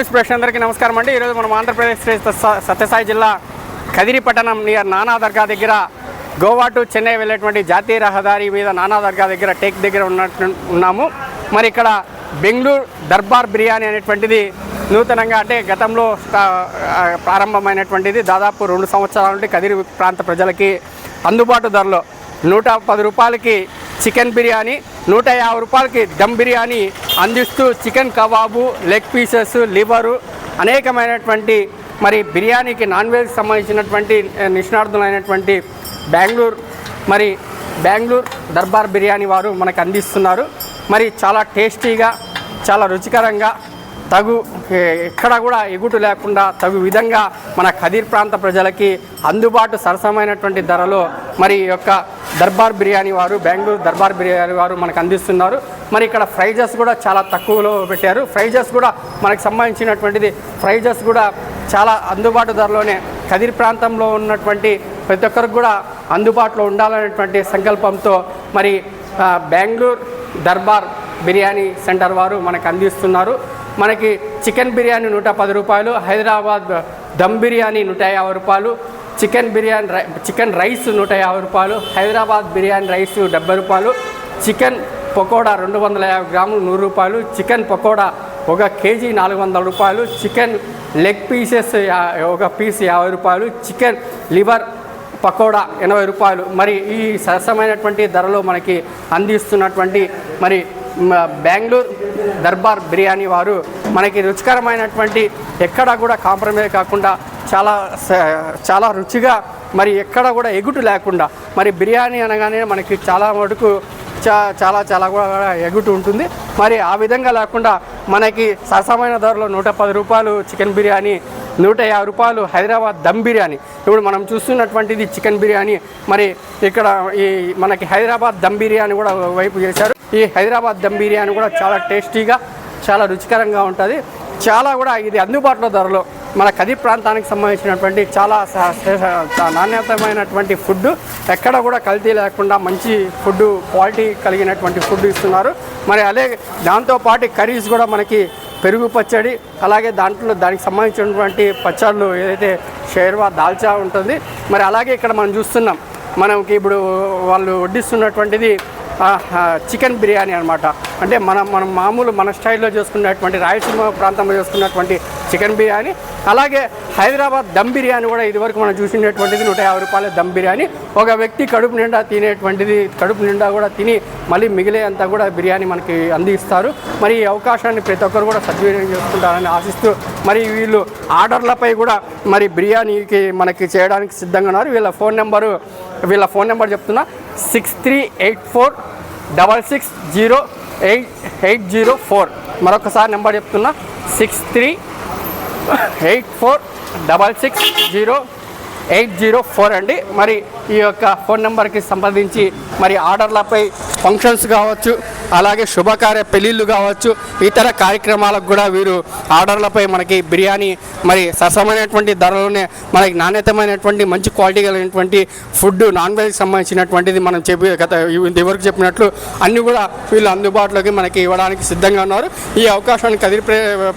News ప్రేక్షకులందరికీ నమస్కారం అండి. ఈరోజు మనం ఆంధ్రప్రదేశ్ సత్యసాయి జిల్లా కదిరి పట్టణం నియర్ నానా దర్గా దగ్గర గోవా టు చెన్నై వెళ్ళేటువంటి జాతీయ రహదారి మీద నానా దర్గా దగ్గర టేక్ దగ్గర ఉన్నాము. మరి ఇక్కడ బెంగళూరు దర్బార్ బిర్యానీ అనేటువంటిది నూతనంగా అంటే గతంలో ప్రారంభమైనటువంటిది. దాదాపు 2 సంవత్సరాల నుండి కదిరి ప్రాంత ప్రజలకి అందుబాటు ధరలో 110 రూపాయలకి చికెన్ బిర్యానీ, 150 రూపాయలకి దమ్ బిర్యానీ అందిస్తూ chicken kebab, leg pieces, liver అనేకమైనటువంటి మరి బిర్యానీకి నాన్ వెజ్కి సంబంధించినటువంటి నిష్ణార్థులైనటువంటి బెంగళూరు దర్బార్ బిర్యానీ వారు మనకు అందిస్తున్నారు. మరి చాలా టేస్టీగా, చాలా రుచికరంగా, ఎక్కడ కూడా ఎగుటు లేకుండా తగు విధంగా మన కదిర్ ప్రాంత ప్రజలకి అందుబాటు సరసమైనటువంటి ధరలో మరి యొక్క దర్బార్ బిర్యానీ వారు, బెంగళూరు దర్బార్ బిర్యానీ వారు మనకు అందిస్తున్నారు. మరి ఇక్కడ ప్రైజెస్ కూడా చాలా తక్కువలో పెట్టారు. ప్రైజెస్ కూడా మనకు సంబంధించినటువంటిది ప్రైజెస్ కూడా చాలా అందుబాటు ధరలోనే కదిరి ప్రాంతంలో ఉన్నటువంటి ప్రతి ఒక్కరికి కూడా అందుబాటులో ఉండాలనేటువంటి సంకల్పంతో మరి బెంగళూరు దర్బార్ బిర్యానీ సెంటర్ వారు మనకు అందిస్తున్నారు. మనకి చికెన్ బిర్యానీ 110 రూపాయలు, హైదరాబాద్ దమ్ బిర్యానీ 150 రూపాయలు, చికెన్ రైస్ 150 రూపాయలు, హైదరాబాద్ బిర్యానీ రైస్ 70 రూపాయలు, చికెన్ పకోడా 250 గ్రాములు 100 రూపాయలు, చికెన్ పకోడా 1 కేజీ 400 రూపాయలు, చికెన్ లెగ్ పీసెస్ 1 పీస్ 50 రూపాయలు, చికెన్ లివర్ పకోడా 80 రూపాయలు. మరి ఈ సరసమైనటువంటి ధరలో మనకి అందిస్తున్నటువంటి మరి బెంగళూరు దర్బార్ బిర్యానీ వారు మనకి రుచికరమైనటువంటి ఎక్కడా కూడా కాంప్రమైజ్ కాకుండా చాలా రుచిగా, మరి ఎక్కడ కూడా ఎగుటు లేకుండా, మరి బిర్యానీ అనగానే మనకి చాలా మటుకు చాలా కూడా ఎగుటు ఉంటుంది. మరి ఆ విధంగా లేకుండా మనకి సరసమైన ధరలో 110 రూపాయలు చికెన్ బిర్యానీ, 150 రూపాయలు హైదరాబాద్ దమ్ బిర్యానీ. ఇప్పుడు మనం చూస్తున్నటువంటిది చికెన్ బిర్యానీ. మరి ఇక్కడ ఈ మనకి హైదరాబాద్ దమ్ బిర్యానీ కూడా వైపు చేశారు. ఈ హైదరాబాద్ దమ్ బిర్యానీ కూడా చాలా టేస్టీగా, చాలా రుచికరంగా ఉంటుంది. చాలా కూడా ఇది అందుబాటులో ధరలో మన కదిరి ప్రాంతానికి సంబంధించినటువంటి చాలా నాణ్యతమైనటువంటి ఫుడ్, ఎక్కడ కూడా కల్తీ లేకుండా మంచి ఫుడ్, క్వాలిటీ కలిగినటువంటి ఫుడ్ ఇస్తున్నారు. మరి అలాగే దాంతోపాటు కర్రీస్ కూడా మనకి పెరుగు పచ్చడి, అలాగే దానికి సంబంధించినటువంటి పచ్చళ్ళు ఏదైతే షేర్వా దాల్చా ఉంటుంది. మరి అలాగే ఇక్కడ మనం చూస్తున్నాం, మనకి ఇప్పుడు వాళ్ళు వడ్డిస్తున్నటువంటిది చికెన్ బిర్యానీ అనమాట. అంటే మనం మామూలు మన స్టైల్లో చేసుకున్నటువంటి రాయలసీమ ప్రాంతంలో చేసుకున్నటువంటి చికెన్ బిర్యానీ. అలాగే హైదరాబాద్ దమ్ బిర్యానీ కూడా ఇదివరకు మనం చూసినటువంటిది 150 రూపాయల దమ్ బిర్యానీ. ఒక వ్యక్తి కడుపు నిండా తినేటువంటిది, కడుపు నిండా కూడా తిని మళ్ళీ మిగిలేంతా కూడా బిర్యానీ మనకి అందిస్తారు. మరి ఈ అవకాశాన్ని ప్రతి ఒక్కరు కూడా సద్వినియోగం చేసుకుంటారని ఆశిస్తూ మరి వీళ్ళు ఆర్డర్లపై కూడా మరి బిర్యానీకి మనకి చేయడానికి సిద్ధంగా ఉన్నారు. వీళ్ళ ఫోన్ నెంబర్ చెప్తున్నా 6384660804. మరొకసారి నెంబర్ చెప్తున్నా 6384660804 అండి. మరి ఈ యొక్క ఫోన్ నెంబర్కి సంబంధించి మరి ఆర్డర్లపై ఫంక్షన్స్ కావచ్చు, అలాగే శుభకార్య పెళ్ళిళ్ళు కావచ్చు, ఇతర కార్యక్రమాలకు కూడా వీరు ఆర్డర్లపై మనకి బిర్యానీ మరి సరసమైనటువంటి ధరలోనే మనకి నాణ్యతమైనటువంటి మంచి క్వాలిటీ కలిగినటువంటి ఫుడ్, నాన్ వెజ్కి సంబంధించినటువంటిది మనం ఇంతవరకు చెప్పినట్లు అన్నీ కూడా వీళ్ళు అందుబాటులోకి మనకి ఇవ్వడానికి సిద్ధంగా ఉన్నారు. ఈ అవకాశాన్ని కదిరి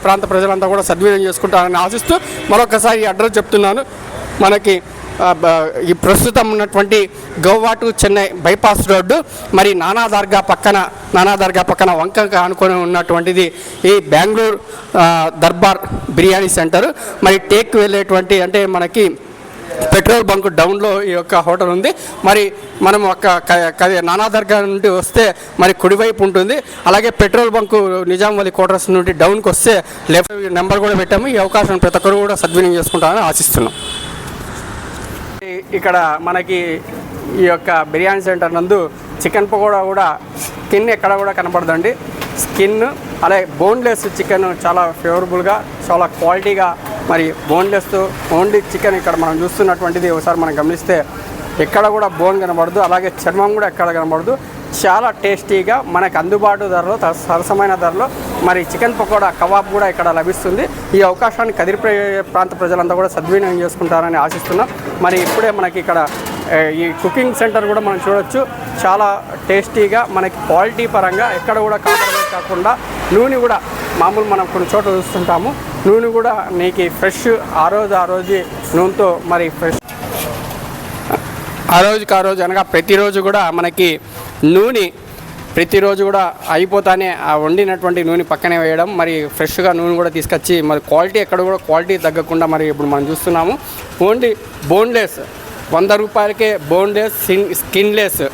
ప్రాంత ప్రజలంతా కూడా సద్వినియోగం చేసుకుంటారని ఆశిస్తూ మరొకసారి ఈ అడ్రస్ చెప్తున్నాను. మనకి ఈ ప్రస్తుతం ఉన్నటువంటి Goa to Chennai bypass road, మరి నానా దర్గా పక్కన వంకక అనుకొని ఉన్నటువంటిది ఈ బెంగళూరు దర్బార్ బిర్యానీ సెంటర్. మరి టేక్ వెళ్ళేటువంటి అంటే మనకి పెట్రోల్ బంక్ డౌన్లో ఈ యొక్క హోటల్ ఉంది. మరి మనం నానా దర్గా నుండి వస్తే మరి కుడివైపు ఉంటుంది. అలాగే పెట్రోల్ బంకు నిజాం వలి క్వార్టర్స్ నుండి డౌన్కి వస్తే లెఫ్ట్ నెంబర్ కూడా పెట్టాము. ఈ అవకాశం ప్రతి ఒక్కరు కూడా సద్వినియోగం చేసుకుంటామని ఆశిస్తున్నాం. ఇక్కడ మనకి ఈ యొక్క బిర్యానీ సెంటర్ నందు చికెన్ పకోడా కూడా స్కిన్ ఎక్కడ కూడా కనపడదండి. స్కిన్ అలాగే బోన్లెస్ చికెన్ చాలా ఫేవరబుల్గా, చాలా క్వాలిటీగా మరి బోన్లెస్ ఓన్లీ చికెన్ ఇక్కడ మనం చూస్తున్నటువంటిది ఒకసారి మనం గమనిస్తే ఎక్కడ కూడా బోన్ కనబడదు, అలాగే చర్మం కూడా ఎక్కడ కనబడదు. చాలా టేస్టీగా మనకు అందుబాటు ధరలో, సరసమైన ధరలో మరి చికెన్ పకోడా, కబాబ్ కూడా ఇక్కడ లభిస్తుంది. ఈ అవకాశాన్ని కదిరి ప్రాంత ప్రజలంతా కూడా సద్వినియోగం చేసుకుంటారని ఆశిస్తున్నాం. మరి ఇప్పుడే మనకి ఇక్కడ ఈ కుకింగ్ సెంటర్ కూడా మనం చూడొచ్చు. చాలా టేస్టీగా మనకి క్వాలిటీ పరంగా ఎక్కడ కూడా కాంప్రమైజ్ కాకుండా నూనె కూడా మామూలు మనం కొన్ని చోట్ల చూస్తుంటాము, నూనె కూడా నీకు ఫ్రెష్ ఆ రోజు నూనెతో మరి ఫ్రెష్ ఆ రోజు అనగా ప్రతిరోజు కూడా మనకి నూనె ప్రతిరోజు కూడా అయిపోతానే ఆ వండినటువంటి నూనె పక్కనే వేయడం, మరి ఫ్రెష్గా నూనె కూడా తీసుకొచ్చి మరి క్వాలిటీ ఎక్కడ కూడా క్వాలిటీ తగ్గకుండా మరి ఇప్పుడు మనం చూస్తున్నాము. ఓన్లీ బోన్లెస్ 100 రూపాయలకే బోన్లెస్ స్కిన్లెస్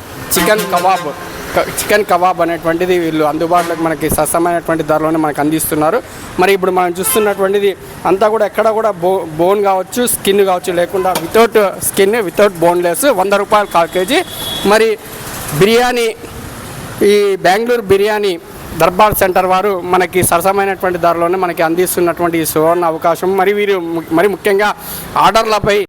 చికెన్ కబాబ్ అనేటువంటిది వీళ్ళు అందుబాటులోకి మనకి సరసమైనటువంటి ధరలోనే మనకు అందిస్తున్నారు. మరి ఇప్పుడు మనం చూస్తున్నటువంటిది అంతా కూడా ఎక్కడ కూడా బోన్ కావచ్చు, స్కిన్ కావచ్చు లేకుండా వితౌట్ స్కిన్ వితౌట్ బోన్లెస్ 100 రూపాయలు 1/4 కేజీ. మరి బిర్యానీ ఈ బెంగళూరు బిర్యానీ దర్బార్ సెంటర్ వారు మనకి సరసమైనటువంటి ధరలోనే మనకి అందిస్తున్నటువంటి ఈ సువర్ణ అవకాశం. మరి వీరు ముఖ్యంగా ఆర్డర్లపై